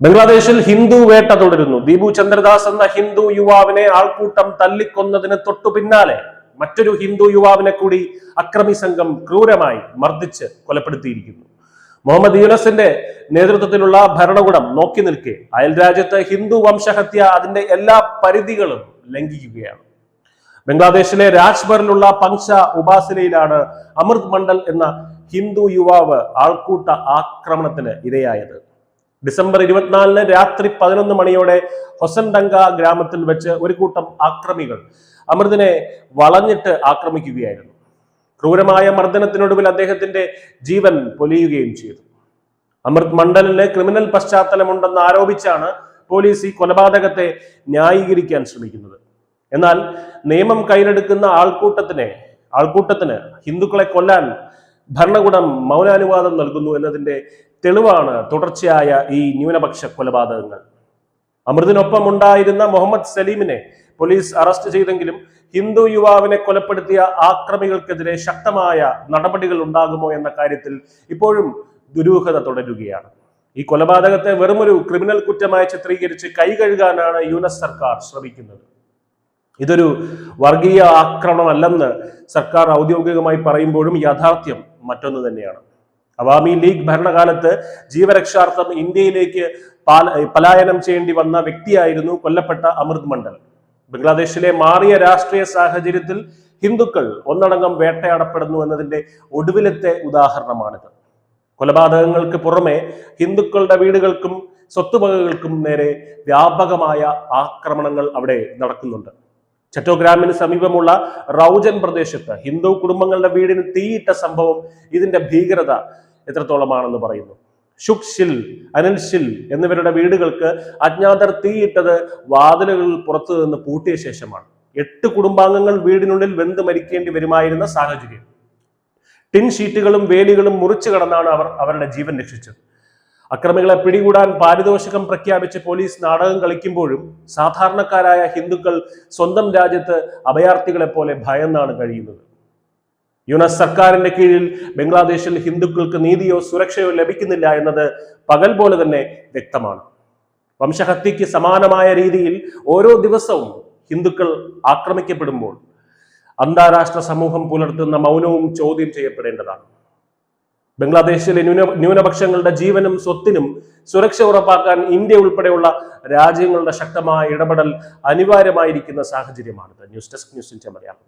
ബംഗ്ലാദേശിൽ ഹിന്ദു വേട്ട തുടരുന്നു. ദീപു ചന്ദ്രദാസ് എന്ന ഹിന്ദു യുവാവിനെ ആൾക്കൂട്ടം തല്ലിക്കൊന്നതിന് തൊട്ടു പിന്നാലെ മറ്റൊരു ഹിന്ദു യുവാവിനെ കൂടി അക്രമി സംഘം ക്രൂരമായി മർദ്ദിച്ച് കൊലപ്പെടുത്തിയിരിക്കുന്നു. മുഹമ്മദ് യൂനസിന്റെ നേതൃത്വത്തിലുള്ള ഭരണകൂടം നോക്കി നിൽക്കെ അയൽരാജ്യത്ത് ഹിന്ദു വംശഹത്യ അതിന്റെ എല്ലാ പരിധികളും ലംഘിക്കുകയാണ്. ബംഗ്ലാദേശിലെ രാജ്ബറിലുള്ള പങ്ഷ ഉപാസനയിലാണ് അമൃത് മണ്ഡൽ എന്ന ഹിന്ദു യുവാവ് ആൾക്കൂട്ട ആക്രമണത്തിന് ഇരയായത്. ഡിസംബർ 24 രാത്രി 11 മണിയോടെ ഹൊസൻഡങ്ക ഗ്രാമത്തിൽ വെച്ച് ഒരു കൂട്ടം ആക്രമികൾ അമൃതിനെ വളഞ്ഞിട്ട് ആക്രമിക്കുകയായിരുന്നു. ക്രൂരമായ മർദ്ദനത്തിനൊടുവിൽ അദ്ദേഹത്തിന്റെ ജീവൻ പൊലിയുകയും ചെയ്തു. അമൃത് മണ്ഡലിന് ക്രിമിനൽ പശ്ചാത്തലമുണ്ടെന്ന് ആരോപിച്ചാണ് പോലീസ് ഈ കൊലപാതകത്തെ ന്യായീകരിക്കാൻ ശ്രമിക്കുന്നത്. എന്നാൽ നിയമം കയ്യിലെടുക്കുന്ന ആൾക്കൂട്ടത്തിന് ഹിന്ദുക്കളെ കൊല്ലാൻ ഭരണകൂടം മൗനാനുവാദം നൽകുന്നു എന്നതിന്റെ തെളിവാണ് തുടർച്ചയായ ഈ ന്യൂനപക്ഷ കൊലപാതകങ്ങൾ. അമൃതിനൊപ്പം ഉണ്ടായിരുന്ന മുഹമ്മദ് സലീമിനെ പോലീസ് അറസ്റ്റ് ചെയ്തെങ്കിലും ഹിന്ദു യുവാവിനെ കൊലപ്പെടുത്തിയ ആക്രമികൾക്കെതിരെ ശക്തമായ നടപടികൾ ഉണ്ടാകുമോ എന്ന കാര്യത്തിൽ ഇപ്പോഴും ദുരൂഹത തുടരുകയാണ്. ഈ കൊലപാതകത്തെ വെറുമൊരു ക്രിമിനൽ കുറ്റമായി ചിത്രീകരിച്ച് കൈകഴുകാനാണ് യൂനസ് സർക്കാർ ശ്രമിക്കുന്നത്. ഇതൊരു വർഗീയ ആക്രമണമല്ലെന്ന് സർക്കാർ ഔദ്യോഗികമായി പറയുമ്പോഴും യാഥാർത്ഥ്യം മറ്റൊന്ന് തന്നെയാണ്. അവാമി ലീഗ് ഭരണകാലത്ത് ജീവരക്ഷാർത്ഥം ഇന്ത്യയിലേക്ക് പലായനം ചെയ്യേണ്ടി വന്ന വ്യക്തിയായിരുന്നു കൊല്ലപ്പെട്ട അമൃത് മണ്ഡൽ. ബംഗ്ലാദേശിലെ മാറിയ രാഷ്ട്രീയ സാഹചര്യത്തിൽ ഹിന്ദുക്കൾ ഒന്നടങ്കം വേട്ടയാടപ്പെടുന്നു എന്നതിന്റെ ഒടുവിലത്തെ ഉദാഹരണമാണിത്. കൊലപാതകങ്ങൾക്ക് പുറമെ ഹിന്ദുക്കളുടെ വീടുകൾക്കും സ്വത്തുവകകൾക്കും നേരെ വ്യാപകമായ ആക്രമണങ്ങൾ അവിടെ നടക്കുന്നുണ്ട്. ചറ്റോഗ്രാമിന് സമീപമുള്ള റൗജൻ പ്രദേശത്ത് ഹിന്ദു കുടുംബങ്ങളുടെ വീടിന് തീയിട്ട സംഭവം ഇതിന്റെ ഭീകരത എത്രത്തോളമാണെന്ന് പറയുന്നു. ഷുഖ്ഷിൽ, അനിൽഷിൽ എന്നിവരുടെ വീടുകൾക്ക് അജ്ഞാതർ തീയിട്ടത് വാതിലുകൾ പുറത്തു നിന്ന് പൂട്ടിയ ശേഷമാണ്. 8 കുടുംബാംഗങ്ങൾ വീടിനുള്ളിൽ വെന്ത് മരിക്കേണ്ടി വരുമായിരുന്ന സാഹചര്യം. ടിൻ ഷീറ്റുകളും വേലികളും മുറിച്ചു കടന്നാണ് അവർ അവരുടെ ജീവൻ രക്ഷിച്ചത്. അക്രമികളെ പിടികൂടാൻ പാരിതോഷികം പ്രഖ്യാപിച്ച് പോലീസ് നാടകം കളിക്കുമ്പോഴും സാധാരണക്കാരായ ഹിന്ദുക്കൾ സ്വന്തം രാജ്യത്ത് അഭയാർത്ഥികളെ പോലെ ഭയന്നാണ് കഴിയുന്നത്. യൂനസ് സർക്കാരിന്റെ കീഴിൽ ബംഗ്ലാദേശിൽ ഹിന്ദുക്കൾക്ക് നീതിയോ സുരക്ഷയോ ലഭിക്കുന്നില്ല എന്നത് പകൽ പോലെ തന്നെ വ്യക്തമാണ്. വംശഹത്യക്ക് സമാനമായ രീതിയിൽ ഓരോ ദിവസവും ഹിന്ദുക്കൾ ആക്രമിക്കപ്പെടുമ്പോൾ അന്താരാഷ്ട്ര സമൂഹം പുലർത്തുന്ന മൗനവും ചോദ്യം ചെയ്യപ്പെടേണ്ടതാണ്. ബംഗ്ലാദേശിലെ ന്യൂനപക്ഷങ്ങളുടെ ജീവനും സ്വത്തിനും സുരക്ഷ ഉറപ്പാക്കാൻ ഇന്ത്യ ഉൾപ്പെടെയുള്ള രാജ്യങ്ങളുടെ ശക്തമായ ഇടപെടൽ അനിവാര്യമായിരിക്കുന്ന സാഹചര്യമാണിത്. News desk, news India Malayalam.